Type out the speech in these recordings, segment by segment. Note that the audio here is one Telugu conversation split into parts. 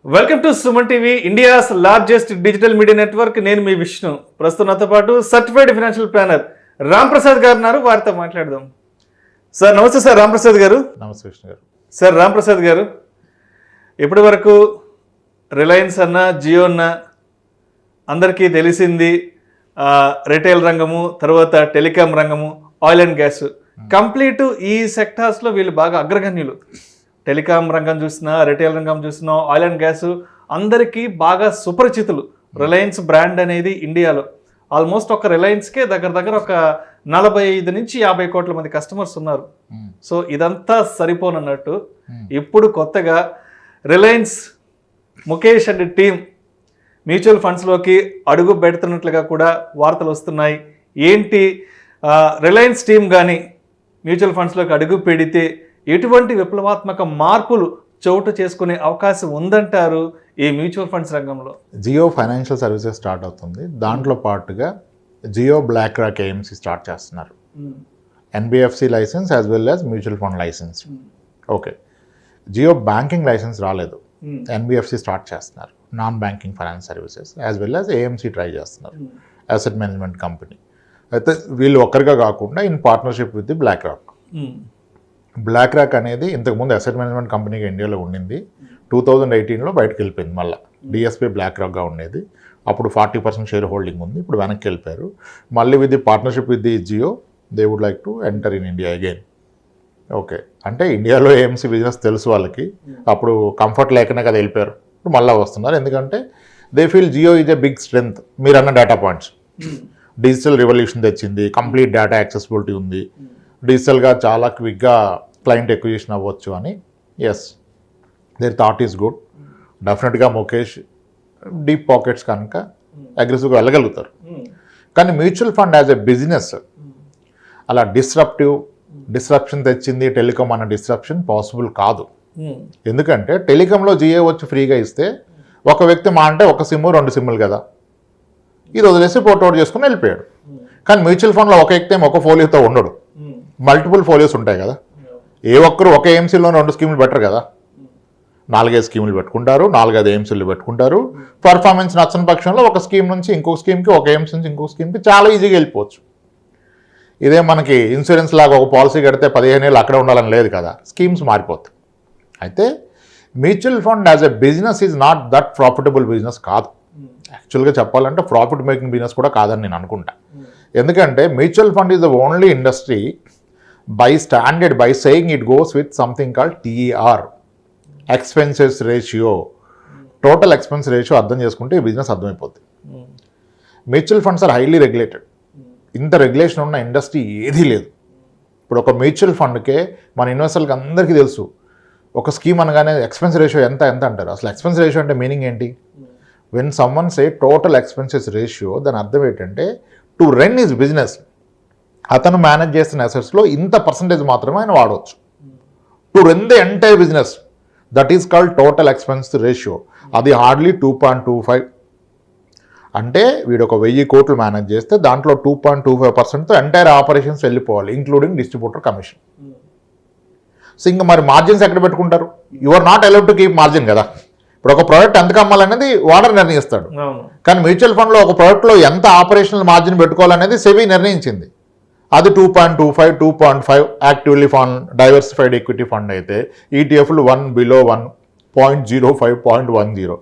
Welcome to Suman TV, India's largest digital media network. నేను మీ విష్ణు. ప్రస్తుతం నాతో పాటు certified financial planner Ram Prasad గారు ఉన్నారు. వారితో మాట్లాడదాం. సార్ నమస్తే. సార్ రామ్ ప్రసాద్ గారు. నమస్తే విష్ణు గారు. సార్ రామ్ ప్రసాద్ గారు, ఇప్పటి వరకు రిలయన్స్ అన్న, జియో అన్న అందరికీ తెలిసింది రిటైల్ రంగము, తర్వాత టెలికాం రంగము, ఆయిల్ అండ్ గ్యాస్. కంప్లీట్ ఈ సెక్టార్స్లో వీళ్ళు బాగా అగ్రగణ్యులు. టెలికాం రంగం చూసినా, రిటైల్ రంగం చూసినా, ఆయిల్ అండ్ గ్యాస్ అందరికీ బాగా సుపరిచితులు. రిలయన్స్ బ్రాండ్ అనేది ఇండియాలో ఆల్మోస్ట్ ఒక రిలయన్స్కే దగ్గర ఒక 45 నుంచి 50 కోట్ల మంది కస్టమర్స్ ఉన్నారు. సో ఇదంతా సరిపోనన్నట్టు ఇప్పుడు కొత్తగా Reliance Mukesh and team mutual ఫండ్స్లోకి అడుగు పెడుతున్నట్లుగా కూడా వార్తలు వస్తున్నాయి. ఏంటి రిలయన్స్ టీం కానీ మ్యూచువల్ ఫండ్స్లోకి అడుగు పెడితే ఎటువంటి విప్లవాత్మక మార్పులు చోటు చేసుకునే అవకాశం ఉందంటారు ఈ మ్యూచువల్ ఫండ్స్ రంగంలో? జియో ఫైనాన్షియల్ సర్వీసెస్ స్టార్ట్ అవుతుంది. దాంట్లో పాటుగా Jio BlackRock AMC start చేస్తున్నారు. NBFC licence as well as mutual fund licence. Okay, Jio banking licence రాలేదు, ఎన్బిఎఫ్సి స్టార్ట్ చేస్తున్నారు. Non banking finance services as well as AMC try చేస్తున్నారు, అసెట్ మేనేజ్మెంట్ కంపెనీ. అయితే వీళ్ళు ఒక్కరిగా కాకుండా in partnership with the BlackRock. BlackRock అనేది ఇంతకుముందు అసెట్ మేనేజ్మెంట్ కంపెనీగా ఇండియాలో ఉండింది. 2018లో బయటకు వెళ్ళిపోయింది. మళ్ళీ డిఎస్పీ బ్లాక్ రాక్గా ఉండేది. అప్పుడు 40% షేర్ హోల్డింగ్ ఉంది. ఇప్పుడు వెనక్కి వెళ్ళిపోయారు. మళ్ళీ with the partnership with the Jio they would like to enter in India again. Okay, అంటే ఇండియాలో ఏఎంసీ బిజినెస్ తెలుసు వాళ్ళకి. అప్పుడు కంఫర్ట్ లేకనే కదా వెళ్ళిపోయారు. ఇప్పుడు మళ్ళీ వస్తున్నారు. ఎందుకంటే they feel Jio is a big strength. మీరు అన్న డేటా పాయింట్స్, డిజిటల్ రెవల్యూషన్ తెచ్చింది, కంప్లీట్ డేటా యాక్సెసిబిలిటీ ఉంది, డిజిటల్గా చాలా క్విక్గా క్లయింట్ ఎక్విజిషన్ అవ్వచ్చు అని. Yes, there thought is good. డెఫినెట్గా ముఖేష్ డీప్ పాకెట్స్ కనుక అగ్రెసివ్గా వెళ్ళగలుగుతారు. కానీ mutual fund as a business అలా డిస్రప్షన్ తెచ్చింది టెలికాం అన్న డిస్రప్షన్ పాసిబుల్ కాదు. ఎందుకంటే టెలికాంలో జియో వచ్చి ఫ్రీగా ఇస్తే ఒక వ్యక్తి మా అంటే ఒక సిమ్ 2 సిమ్ములు కదా, ఇది వదిలేసి పోర్ట్అవుట్ చేసుకుని వెళ్ళిపోయాడు. కానీ మ్యూచువల్ ఫండ్లో ఒక వ్యక్తి ఒక ఫోలియోతో ఉండడు, మల్టిపుల్ ఫోలియోస్ ఉంటాయి కదా. ఏ ఒక్కరు ఒక ఏఎంసీలో 2 స్కీములు బెటర్ కదా. 4-5 స్కీములు పెట్టుకుంటారు, 4-5 ఏఎంసీలు పెట్టుకుంటారు. పర్ఫార్మెన్స్ నచ్చని పక్షంలో ఒక స్కీమ్ నుంచి ఇంకొక స్కీమ్కి, ఒక ఏఎంసీ నుంచి ఇంకొక స్కీమ్కి చాలా ఈజీగా వెళ్ళిపోవచ్చు. ఇదే మనకి ఇన్సూరెన్స్ లాగా ఒక పాలసీ కడితే 15 ఏళ్ళు అక్కడే ఉండాలని లేదు కదా, స్కీమ్స్ మారిపోతాయి. అయితే mutual fund as a business is not that profitable business కాదు. యాక్చువల్గా చెప్పాలంటే ప్రాఫిట్ మేకింగ్ బిజినెస్ కూడా కాదని నేను అనుకుంటా. ఎందుకంటే mutual fund is the only industry by standard, by saying it goes with something called TER, expenses ratio, total expense ratio. అర్థం చేసుకుంటే ఈ బిజినెస్ అర్థమైపోతుంది. Mutual funds are highly regulated. ఇంత రెగ్యులేషన్ ఉన్న ఇండస్ట్రీ ఏదీ లేదు. ఇప్పుడు ఒక మ్యూచువల్ ఫండ్కే మన ఇన్వెస్టర్లకు అందరికీ తెలుసు, ఒక స్కీమ్ అనగానే ఎక్స్పెన్స్ రేషియో ఎంత అంటారు. అసలు ఎక్స్పెన్స్ రేషియో అంటే మీనింగ్ ఏంటి? When someone say total expenses ratio, దాని అర్థం ఏంటంటే టు రన్ హిస్ బిజినెస్, అతను మేనేజ్ చేస్తున్న అసెట్స్లో ఇంత పర్సంటేజ్ మాత్రమే ఆయన వాడవచ్చు. To run the entire business, that is called total expense ratio. అది హార్డ్లీ 2.25. అంటే వీడు ఒక 1000 కోట్లు మేనేజ్ చేస్తే దాంట్లో 2.25%తో ఎంటైర్ ఆపరేషన్స్ వెళ్ళిపోవాలి, ఇంక్లూడింగ్ డిస్ట్రిబ్యూటర్ కమిషన్. సో ఇంకా మరి మార్జిన్స్ ఎక్కడ పెట్టుకుంటారు? You are not allowed to keep margin కదా. ఇప్పుడు ఒక ప్రోడక్ట్ ఎంత కమ్మాలనేది ఓనర్ నిర్ణయిస్తాడు. కానీ మ్యూచువల్ ఫండ్లో ఒక ప్రోడక్ట్లో ఎంత ఆపరేషనల్ మార్జిన్ పెట్టుకోవాలనేది సెబీ నిర్ణయించింది. అది 2.25, 2.5 actively fund, diversified equity fund అయితే ఈటీఎఫ్లు 1 బిలో 1, 0.05, 0.10.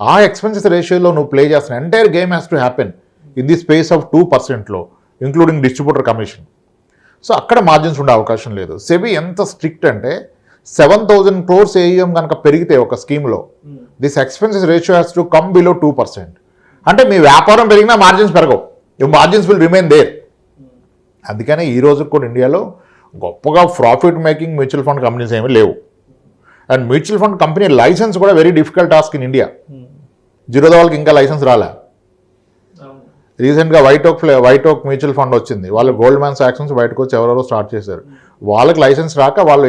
ఆ ఎక్స్పెన్సెస్ రేషియోలో నువ్వు ప్లే చేస్తున్న entire game has to happen in the space of 2%లో, ఇంక్లూడింగ్ డిస్ట్రిబ్యూటర్ కమిషన్. సో అక్కడ మార్జిన్స్ ఉండే అవకాశం లేదు. సెబీ ఎంత స్ట్రిక్ట్ అంటే 7,000 crores ఏఎం కనుక పెరిగితే ఒక స్కీమ్లో, this expenses ratio has to come below 2%. అంటే మీ వ్యాపారం పెరిగినా మార్జిన్స్ పెరగవు, you margins will remain there. అందుకనే ఈ రోజు కూడా ఇండియాలో గొప్పగా profit making mutual fund companies ఏమీ లేవు. And mutual fund company licence కూడా very difficult task in India. Zerodha వాళ్ళకి ఇంకా లైసెన్స్ రాలే. రీసెంట్గా వైట్ ఓక్ మ్యూచువల్ ఫండ్ వచ్చింది. వాళ్ళు గోల్డ్ మ్యాన్ సాక్సన్స్ బయటకు వచ్చి ఎవరెవరో స్టార్ట్ చేశారు. వాళ్ళకి లైసెన్స్ రాక వాళ్ళు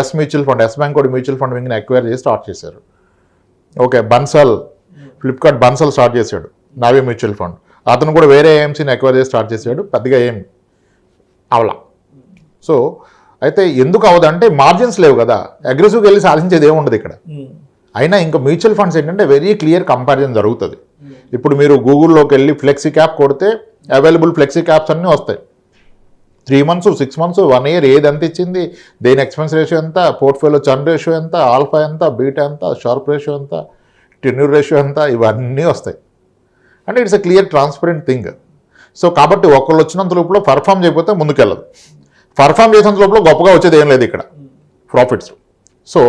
Yes mutual fund, Yes bank కూడా మ్యూచువల్ ఫండ్ వింగ్ని అక్వైర్ చేసి స్టార్ట్ చేశారు. ఓకే, బన్సల్, ఫ్లిప్కార్ట్ బన్సల్ స్టార్ట్ చేశాడు, నావీ మ్యూచువల్ ఫండ్. అతను కూడా వేరే ఏఎంసీని అక్వైర్ చేసి స్టార్ట్ చేశాడు, పెద్దగా ఏం అవలా. సో అయితే ఎందుకు అవదంటే మార్జిన్స్ లేవు కదా, అగ్రెసివ్గా వెళ్ళి సాధించేది ఏముండదు ఇక్కడ. అయినా ఇంకా మ్యూచువల్ ఫండ్స్ ఏంటంటే వెరీ క్లియర్ కంపారిజన్ జరుగుతుంది. ఇప్పుడు మీరు గూగుల్లోకి వెళ్ళి ఫ్లెక్సీ క్యాప్ కొడితే అవైలబుల్ ఫ్లెక్సీ క్యాప్స్ అన్నీ వస్తాయి. 3 months 6 months 1 year ఏది ఎంత ఇచ్చింది, దేని ఎక్స్పెన్స్ రేషియో ఎంత, పోర్ట్ఫోలియో చర్న్ రేషియో ఎంత, ఆల్ఫా ఎంత, బీటా ఎంత, షార్ప్ రేషియో ఎంత, టెన్యూర్ రేషియో ఎంత, ఇవన్నీ వస్తాయి. అంటే it's a clear transparent thing. So కాబట్టి ఒకళ్ళు వచ్చినంత లోపల పర్ఫామ్ చేయకపోతే ముందుకెళ్ళదు, పర్ఫామ్ చేసినంత లోపల గొప్పగా వచ్చేది ఏం లేదు ఇక్కడ ప్రాఫిట్స్. సో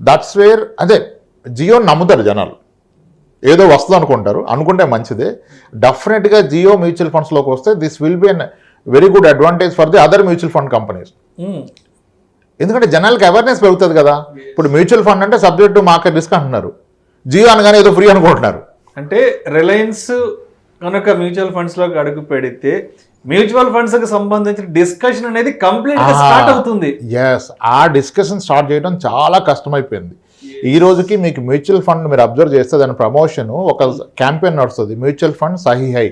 దట్స్ వేర్ అదే జియో నమ్ముతారు జనాలు, ఏదో వస్తుంది అనుకుంటారు, అనుకుంటే మంచిదే. డెఫినెట్గా జియో మ్యూచువల్ ఫండ్స్లోకి వస్తే this will be an very good advantage for the other mutual fund companies. ఎందుకంటే జనాలకి అవేర్నెస్ పెరుగుతుంది కదా. ఇప్పుడు మ్యూచువల్ ఫండ్ అంటే సబ్జెక్ట్ టు మార్కెట్ రిస్క్ అంటున్నారు, జియో అనగానే ఏదో ఫ్రీ అనుకుంటున్నారు. అంటే రిలయన్స్ కనుక మ్యూచువల్ ఫండ్స్లోకి అడుగు పెడితే మ్యూచువల్ ఫండ్స్కి సంబంధించిన డిస్కషన్ అనేది కంప్లీట్గా స్టార్ట్ అవుతుంది. ఎస్, ఆ డిస్కషన్ స్టార్ట్ చేయడం చాలా కష్టమైపోయింది. ఈ రోజుకి మీకు మ్యూచువల్ ఫండ్ మీరు అబ్జర్వ్ చేస్తే దాని ప్రమోషన్ ఒక క్యాంపెయిన్ నడుస్తుంది, మ్యూచువల్ ఫండ్ సహీ హై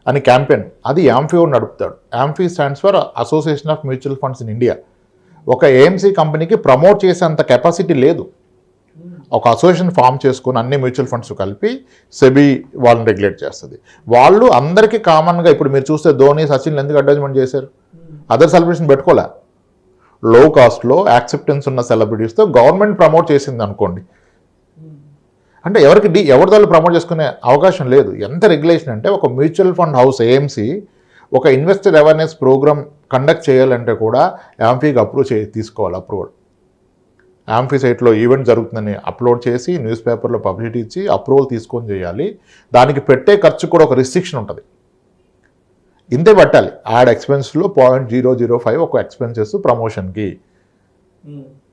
అని క్యాంపెయిన్. అది యాంఫీ నడుపుతాడు. AMFI stands for association of mutual funds in India. ఒక ఏఎంసీ కంపెనీకి ప్రమోట్ చేసేంత కెపాసిటీ లేదు. ఒక అసోసియేషన్ ఫామ్ చేసుకుని అన్ని మ్యూచువల్ ఫండ్స్ కలిపి సెబీ వాళ్ళని రెగ్యులేట్ చేస్తుంది. వాళ్ళు అందరికీ కామన్గా ఇప్పుడు మీరు చూస్తే ధోని, సచిన్ ఎందుకు అడ్వర్టైజ్మెంట్ చేశారు, అదర్ సెలబ్రిటీస్ని పెట్టుకోలే. లో కాస్ట్లో యాక్సెప్టెన్స్ ఉన్న సెలబ్రిటీస్తో గవర్నమెంట్ ప్రమోట్ చేసింది అనుకోండి. అంటే ఎవరి దాళ్ళు ప్రమోట్ చేసుకునే అవకాశం లేదు. ఎంత రెగ్యులేషన్ అంటే ఒక మ్యూచువల్ ఫండ్ హౌస్ ఏఎంసీ ఒక ఇన్వెస్టర్ అవేర్నెస్ ప్రోగ్రామ్ కండక్ట్ చేయాలంటే కూడా యాంఫీకి తీసుకోవాలి అప్రూవల్. యాంఫీ సైట్లో ఈవెంట్ జరుగుతుందని అప్లోడ్ చేసి న్యూస్ పేపర్లో పబ్లిసిటీ ఇచ్చి అప్రూవల్ తీసుకొని చేయాలి. దానికి పెట్టే ఖర్చు కూడా ఒక రిస్ట్రిక్షన్ ఉంటుంది, ఇంతే పెట్టాలి. యాడ్ ఎక్స్పెన్స్లో 0.005 ఒక ఎక్స్పెన్సెస్ ప్రమోషన్కి.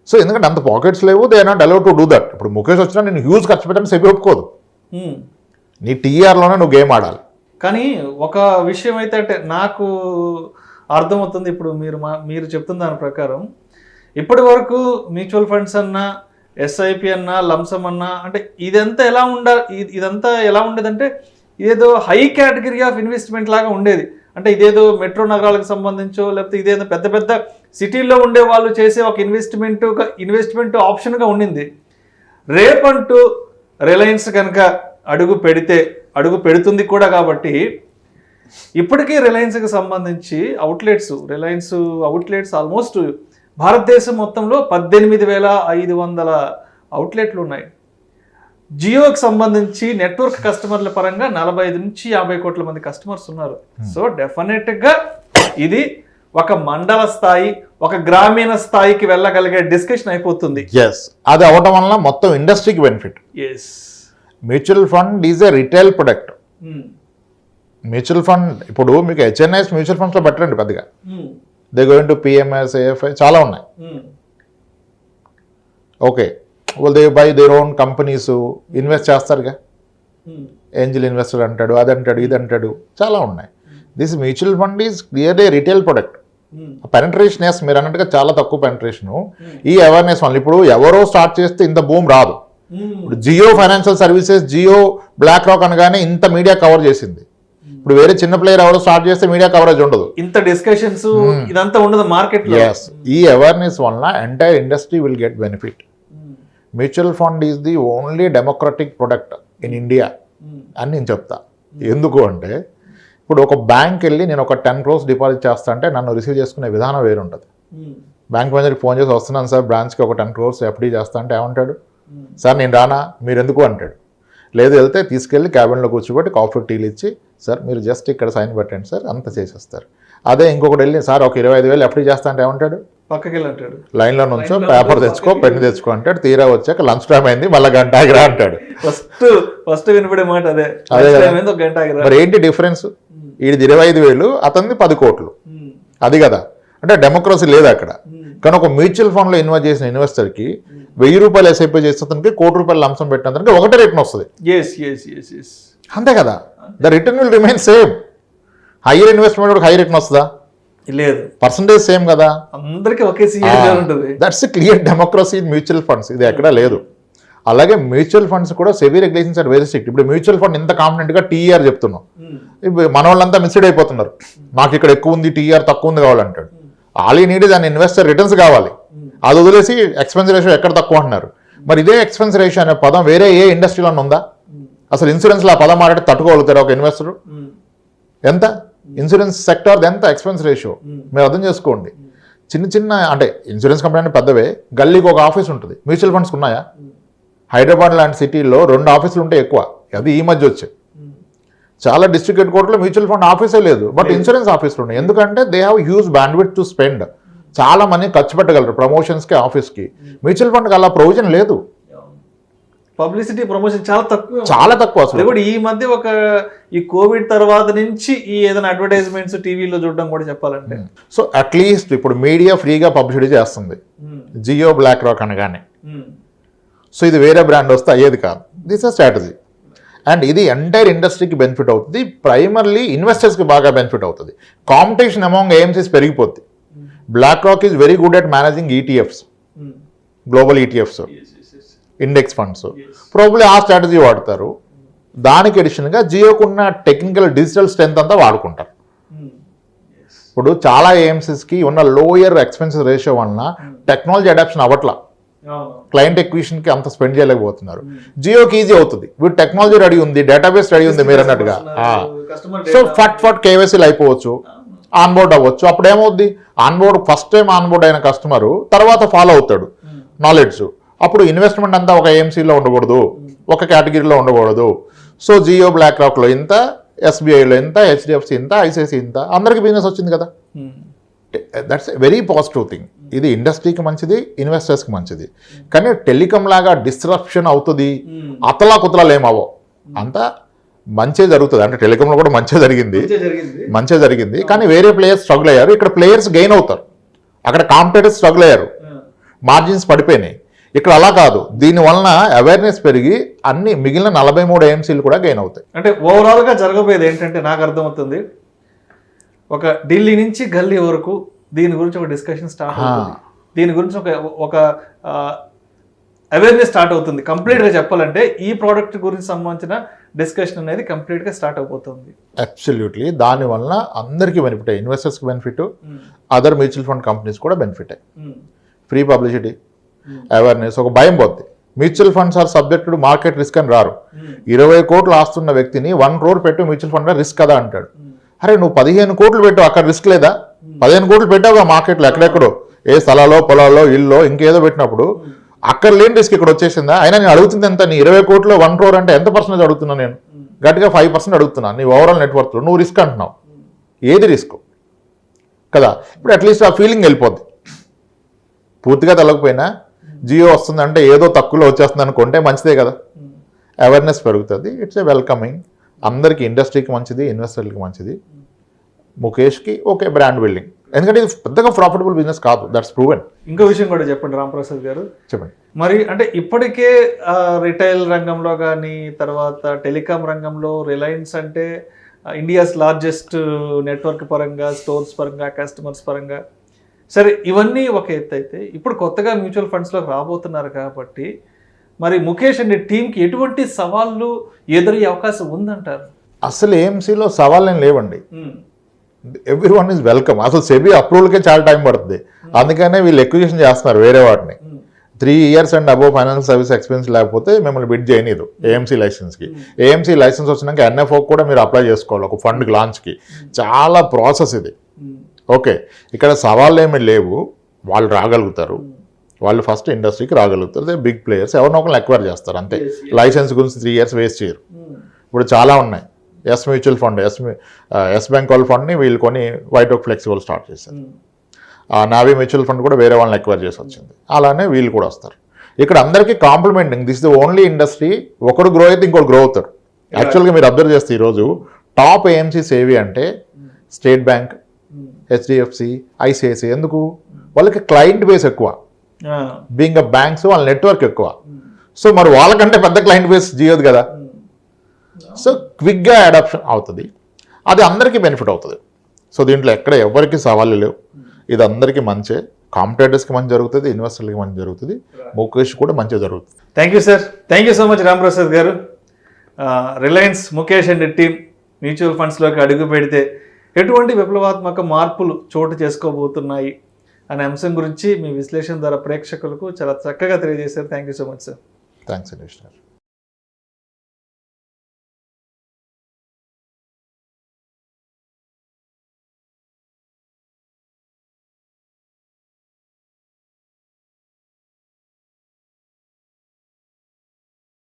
సో ఎందుకంటే అంత పాకెట్స్ లేవు, they are not allowed to do that. ఇప్పుడు ముఖేష్ వచ్చినా నేను హ్యూజ్ ఖర్చు పెట్టాను సెబీ ఒప్పుకోదు. నీ టీఆర్లోనే నువ్వు గేమ్ ఆడాలి. కానీ ఒక విషయం అయితే అంటే నాకు అర్థమవుతుంది, ఇప్పుడు మీరు చెప్తున్న దాని ప్రకారం ఇప్పటి వరకు మ్యూచువల్ ఫండ్స్ అన్నా, ఎస్ఐపి అన్నా, లంసమ్ అన్నా, అంటే ఇదంతా ఎలా ఉండేదంటే ఇదేదో హై కేటగిరీ ఆఫ్ ఇన్వెస్ట్మెంట్ లాగా ఉండేది. అంటే ఇదేదో మెట్రో నగరాలకు సంబంధించో లేకపోతే ఇదేదో పెద్ద పెద్ద సిటీల్లో ఉండే వాళ్ళు చేసే ఒక ఇన్వెస్ట్మెంట్ ఆప్షన్గా ఉండింది. రేపంటూ రిలయన్స్ కనుక అడుగు పెడుతుంది కూడా. కాబట్టి ఇప్పటికీ రిలయన్స్కి సంబంధించి రిలయన్స్ అవుట్లెట్స్ ఆల్మోస్ట్ భారతదేశం మొత్తంలో 18,500 అవుట్లెట్లు ఉన్నాయి. జియోకి సంబంధించి నెట్వర్క్ కస్టమర్ల పరంగా 45 నుంచి 50 కోట్ల మంది కస్టమర్స్ ఉన్నారు. సో డెఫినెట్గా ఇది ఒక మండల స్థాయి, ఒక గ్రామీణ స్థాయికి వెళ్ళగలిగే డిస్కషన్ అయిపోతుంది. అది అవడం వల్ల మొత్తం ఇండస్ట్రీకి benefit. Mutual fund is a retail product. Mutual fund ఇప్పుడు మీకు హెచ్ఎన్ఐఎస్ మ్యూచువల్ ఫండ్స్లో పెట్టండి పెద్దగా, they going to PMS, AFI చాలా ఉన్నాయి. ఓకే, వాళ్ళు they buy their own companies invest చేస్తారుగా, ఏంజిల్ ఇన్వెస్టర్ అంటాడు, అదంటాడు, ఇదంటాడు, చాలా ఉన్నాయి. This mutual fund is clearly retail product. Penetration as మీరు అన్నట్టుగా చాలా తక్కువ పెనట్రేషను. ఈ అవేర్నెస్ వల్ల ఇప్పుడు ఎవరో స్టార్ట్ చేస్తే ఇంత భూమి రాదు. ఇప్పుడు Jio financial services, Jio BlackRock అనగానే ఇంత మీడియా కవర్ చేసింది. ఇప్పుడు వేరే చిన్న ప్లేయర్ ఎవరో స్టార్ట్ చేస్తే మీడియా కవరేజ్ ఉండదు, ఇంత డిస్కషన్స్ ఇదంతా ఉండదు మార్కెట్. ఈ అవేర్నెస్ వల్ల entire industry will get benefit. Mutual fund is the only democratic product in India అని నేను చెప్తా. ఎందుకు అంటే ఇప్పుడు ఒక బ్యాంక్ వెళ్ళి నేను ఒక 10 crores డిపాజిట్ చేస్తా అంటే నన్ను రిసీవ్ చేసుకునే విధానం వేరు ఉంటుంది. బ్యాంక్ మేనేజర్కి ఫోన్ చేసి వస్తున్నాను సార్ బ్రాంచ్కి ఒక 10 crores ఎఫ్డీ చేస్తా అంటే ఏమంటాడు, సార్ నేను రానా, మీరు ఎందుకు అంటాడు. లేదు వెళ్తే తీసుకెళ్ళి క్యాబిన్లో కూర్చోబెట్టి కాఫీ టీలు ఇచ్చి సార్ మీరు జస్ట్ ఇక్కడ సైన్ పెట్టండి సార్ అంత చేసేస్తారు. అదే ఇంకొకటి వెళ్ళి సార్ ఒక 25,000 ఎఫ్డీ చేస్తా అంటే ఏమంటాడు, పక్కకి వెళ్ళంటాడు, లైన్లో నుంచో పేపర్ తెచ్చుకో పెన్ను తెచ్చుకో అంటాడు. తీరా వచ్చాక లంచ్ టైం అయింది మళ్ళీ గంట ఆగిరా అంటాడు. ఫస్ట్ వినపడే మాట అదే. మరి ఏంటి డిఫరెన్స్, వీడిది 25,000 అతనిది 10 కోట్లు, అది కదా. అంటే డెమోక్రసీ లేదు అక్కడ. కానీ ఒక మ్యూచువల్ ఫండ్లో ఇన్వెస్ట్ చేసిన ఇన్వెస్టర్కి 1000 రూపాయలు ఎస్ఐపీ చేస్తే అతనికి 1 కోటి రూపాయలు లంచం పెట్టినందుకు ఒకటే రిటర్న్ వస్తుంది. అంతే కదా, the return will remain same. Higher investment high return వస్తుందా, లేదు, పర్సంటేజ్ సేమ్ కదా, అందరికీ ఒకే ఉంటుంది. That's clear democracy in mutual funds, ఇది ఎక్కడా లేదు. అలాగే మ్యూచువల్ ఫండ్స్ కూడా SEBI regulations are very strict. ఇప్పుడు మ్యూచువల్ ఫండ్ ఇంత కాన్ఫిడెంట్గా టీఆర్ చెప్తున్నాం, ఇప్పుడు మన వాళ్ళంతా మిస్డ్ అయిపోతున్నారు. మాకు ఇక్కడ ఎక్కువ ఉంది, టీఆర్ తక్కువ ఉంది కావాలంటాడు. ఆల్ యూ నీడ్ దాని ఇన్వెస్టర్ రిటర్న్స్ కావాలి, అది వదిలేసి ఎక్స్పెన్స్ రేషియో ఎక్కడ తక్కువ అంటున్నారు. మరి ఇదే ఎక్స్పెన్స్ రేషియో అనే పదం వేరే ఏ ఇండస్ట్రీలో ఉందా? అసలు ఇన్సూరెన్స్లో ఆ పదం మాట్లాడి తట్టుకోగలుగుతారు ఒక ఇన్వెస్టర్? ఎంత ఇన్సూరెన్స్ సెక్టార్ ఎంత ఎక్స్పెన్స్ రేషియో మీరు అర్థం చేసుకోండి. చిన్న అంటే ఇన్సూరెన్స్ కంపెనీ అంటే పెద్దవే, గల్లీకి ఒక ఆఫీస్ ఉంటుంది. మ్యూచువల్ ఫండ్స్ ఉన్నాయా? హైదరాబాద్ లాంటి సిటీలో 2 ఆఫీసులు ఉంటే ఎక్కువ, అది ఈ మధ్య వచ్చాయి. చాలా డిస్ట్రిక్ట్ హెడ్ క్వార్టర్లో మ్యూచువల్ ఫండ్ ఆఫీసే లేదు, బట్ ఇన్సూరెన్స్ ఆఫీసులు ఉన్నాయి. ఎందుకంటే they have huge bandwidth to spend. చాలా మనీ ఖర్చు పెట్టగలరు ప్రమోషన్స్కి, ఆఫీస్కి. మ్యూచువల్ ఫండ్కి అలా ప్రొవిజన్ లేదు. పబ్లిసిటీ ప్రమోషన్ చాలా తక్కువ అసలు. కూడా ఈ మధ్య ఈ కోవిడ్ తర్వాత నుంచి ఈ ఏదైనా అడ్వర్టైజ్మెంట్స్ టీవీలో చూడడం కూడా చెప్పాలంటే, సో అట్లీస్ట్ ఇప్పుడు మీడియా ఫ్రీగా పబ్లిసిటీ చేస్తుంది జియో బ్లాక్ రాక్ అనగానే. సో ఇది వేరే బ్రాండ్ వస్తే అయ్యేది కాదు. This a strategy. అండ్ ఇది ఎంటైర్ ఇండస్ట్రీకి బెనిఫిట్ అవుతుంది. ప్రైమర్లీ ఇన్వెస్టర్స్కి బాగా బెనిఫిట్ అవుతుంది. కాంపిటీషన్ అమాంగ్ ఏఎంసీస్ పెరిగిపోద్ది. BlackRock is very good at managing ETFs, global ETFs, index funds. Probably ఆ స్ట్రాటజీ వాడతారు. దానికి అడిషన్గా జియోకున్న టెక్నికల్ డిజిటల్ స్ట్రెంత్ అంతా వాడుకుంటారు. ఇప్పుడు చాలా ఏఎంసీస్కి ఉన్న లోయర్ ఎక్స్పెన్సెస్ రేషియో వలన టెక్నాలజీ అడాప్షన్ అవ్వట్లా, క్లయింట్ ఎక్విజిషన్కి అంత స్పెండ్ చేయలేకపోతున్నారు. జియోకి ఈజీ అవుతుంది. వీడు టెక్నాలజీ రెడీ ఉంది, డేటాబేస్ రెడీ ఉంది మీరు అన్నట్టుగా. సో ఫట్ కేవైసీలు అయిపోవచ్చు, ఆన్బోర్డ్ అవ్వచ్చు. అప్పుడు ఏమవుద్ది, ఆన్బోర్డ్ ఫస్ట్ టైం ఆన్బోర్డ్ అయిన కస్టమరు తర్వాత ఫాలో అవుతాడు నాలెడ్జ్. అప్పుడు ఇన్వెస్ట్మెంట్ అంతా ఒక ఏఎంసీలో ఉండకూడదు, ఒక కేటగిరీలో ఉండకూడదు. సో జియో బ్లాక్ రాక్లో ఇంత, ఎస్బీఐలో ఇంత, హెచ్డిఎఫ్సి ఇంత, ఐసిఐసి ఇంత, అందరికి బిజినెస్ వచ్చింది కదా. That's a very positive thing. ఇది ఇండస్ట్రీకి మంచిది, ఇన్వెస్టర్స్కి మంచిది. కానీ టెలికాం లాగా డిస్రప్షన్ అవుతుంది, అతలా కుతలాలు ఏమవో, అంతా మంచే జరుగుతుంది. అంటే టెలికాంలో కూడా మంచిగా జరిగింది. కానీ వేరే ప్లేయర్స్ స్ట్రగుల్ అయ్యారు. ఇక్కడ ప్లేయర్స్ గెయిన్ అవుతారు, అక్కడ కాంపిటేటర్స్ స్ట్రగుల్ అయ్యారు, మార్జిన్స్ పడిపోయినాయి. ఇక్కడ అలా కాదు. దీని వలన అవేర్నెస్ పెరిగి అన్ని మిగిలిన 43 ఏఎంసీలు కూడా గెయిన్ అవుతాయి. అంటే ఓవరాల్గా జరగబోయేది ఏంటంటే నాకు అర్థమవుతుంది, ఒక ఢిల్లీ నుంచి గల్లీ వరకు దీని గురించి ఒక డిస్కషన్ స్టార్ట్ అవుతుంది. దీని గురించి ఒక అవేర్నెస్ స్టార్ట్ అవుతుంది. కంప్లీట్గా చెప్పాలంటే ఈ ప్రోడక్ట్ గురించి సంబంధించిన డిస్కషన్ అనేది కంప్లీట్గా స్టార్ట్ అయిపోతుంది. అబ్సల్యూట్లీ. దానివల్ల అందరికీ బెనిఫిట్, ఇన్వెస్టర్స్కి benefit, other mutual fund companies కూడా బెనిఫిట్. ఫ్రీ పబ్లిసిటీ, అవేర్నెస్, ఒక భయం పోద్ది. Mutual funds are subject to market risk అని రారు. 20 కోట్లు ఆస్తున్న వ్యక్తిని 1 crore పెట్టు మ్యూచువల్ ఫండ్ రిస్క్ కదా అంటాడు. అరే నువ్వు 15 కోట్లు పెట్టు, అక్కడ రిస్క్ లేదా? 15 కోట్లు పెట్టావుగా మార్కెట్లో, ఎక్కడెక్కడో ఏ స్థలాల్లో, పొలాల్లో, ఇల్లో, ఇంకేదో పెట్టినప్పుడు అక్కడ లేని రిస్క్ ఇక్కడ వచ్చేసిందా? అయినా నేను అడుగుతుంది ఎంత? నీ 20 కోట్లు 1 crore అంటే ఎంత పర్సెంటేజ్ అడుగుతున్నా? నేను గట్టిగా 5% అడుగుతున్నా నీ ఓవరాల్ నెట్వర్క్లో. నువ్వు రిస్క్ అంటున్నావు, ఏది రిస్క్ కదా? ఇప్పుడు అట్లీస్ట్ ఆ ఫీలింగ్ వెళ్ళిపోద్ది. పూర్తిగా తెలకపోయినా జియో వస్తుందంటే ఏదో తక్కువలో వచ్చేస్తుంది అనుకుంటే మంచిదే కదా, అవేర్నెస్ పెరుగుతుంది. It's a welcoming. అందరికీ, ఇండస్ట్రీకి మంచిది, ఇన్వెస్టర్లకి మంచిది, ముఖేష్కి ఓకే బ్రాండ్ బిల్డింగ్. ఎందుకంటే ఇది పెద్దగా ప్రాఫిటబుల్ బిజినెస్ కాదు, దట్స్ ప్రూవెన్. ఇంకో విషయం కూడా చెప్పండి రాంప్రసాద్ గారు. చెప్పండి. మరి అంటే ఇప్పటికే రిటైల్ రంగంలో కానీ, తర్వాత టెలికాం రంగంలో రిలయన్స్ అంటే ఇండియాస్ లార్జెస్ట్ నెట్వర్క్ పరంగా, స్టోర్స్ పరంగా, కస్టమర్స్ పరంగా, సరే ఇవన్నీ ఒక ఎత్తు అయితే, ఇప్పుడు కొత్తగా మ్యూచువల్ ఫండ్స్లోకి రాబోతున్నారు కాబట్టి మరి ముఖేష్ అండ్ టీంకి ఎటువంటి సవాళ్ళు ఎదురయ్యే అవకాశం ఉందంటారు? అసలు ఏఎంసీలో సవాళ్ళు ఏం లేవండి. Every one is welcome. అసలు సెబీ అప్రూవల్కే చాలా టైం పడుతుంది. అందుకనే వీళ్ళు ఎక్విజిషన్ చేస్తున్నారు వేరే వాటిని. 3 years and above financial service experience లేకపోతే మిమ్మల్ని బిడ్ చేయనిదు ఏఎంసీ లైసెన్స్కి. ఏఎంసీ లైసెన్స్ వచ్చినాక ఎన్ఎఫ్ఓ కూడా మీరు అప్లై చేసుకోవాలి, ఒక ఫండ్ లాంచ్కి. చాలా ప్రాసెస్ ఇది. ఓకే, ఇక్కడ సవాళ్ళు ఏమీ లేవు. వాళ్ళు రాగలుగుతారు, వాళ్ళు ఫస్ట్ ఇండస్ట్రీకి రాగలుగుతారు. దే బిగ్ ప్లేయర్స్, ఎవరినో ఒకరిని ఎక్వైర్ చేస్తారు అంతే. లైసెన్స్ గురించి 3 years వేస్ట్ చేయరు. ఇప్పుడు చాలా ఉన్నాయి. Yes mutual fund, Yes bank వాళ్ళ ఫండ్ని వీళ్ళు కొని వైట్ ఓక్ ఫ్లెక్సిబుల్ స్టార్ట్ చేశారు. నావీ మ్యూచువల్ ఫండ్ కూడా వేరే వాళ్ళని ఎక్వైర్ చేసి వచ్చింది. అలానే వీళ్ళు కూడా వస్తారు. ఇక్కడ అందరికీ complementing. This the only industry, ఒకడు గ్రో అయితే ఇంకోటి గ్రో అవుతారు. యాక్చువల్గా మీరు అబ్జర్వ్ చేస్తే ఈరోజు టాప్ ఏఎంసీస్ ఏవి అంటే స్టేట్ బ్యాంక్, హెచ్డిఎఫ్సి, ఐసిఐసి. ఎందుకు? వాళ్ళకి క్లయింట్ బేస్ ఎక్కువ, బీయింగ్ బ్యాంక్స్ వాళ్ళ నెట్వర్క్ ఎక్కువ. సో మరి వాళ్ళకంటే పెద్ద క్లయింట్ బేస్ జియోది కదా. సో క్విక్గా అడాప్షన్ అవుతుంది, అది అందరికీ బెనిఫిట్ అవుతుంది. సో దీంట్లో ఎక్కడ ఎవరికి సవాళ్ళు లేవు. ఇది అందరికీ మంచి, కాంపిటేటర్స్కి మంచి జరుగుతుంది, ఇన్వెస్టర్లకి మంచి జరుగుతుంది, ముఖేష్ కూడా మంచిగా జరుగుతుంది. Thank you sir, thank you so much Ramprasad గారు. Reliance Mukesh and team mutual ఫండ్స్లోకి అడుగు పెడితే ఎటువంటి విప్లవాత్మక మార్పులు చోటు చేసుకోబోతున్నాయి, అనే అంశం గురించి మీ విశ్లేషణ ద్వారా ప్రేక్షకులకు చాలా చక్కగా తెలియజేశారు. Thank you so much sir. Thanks అండి.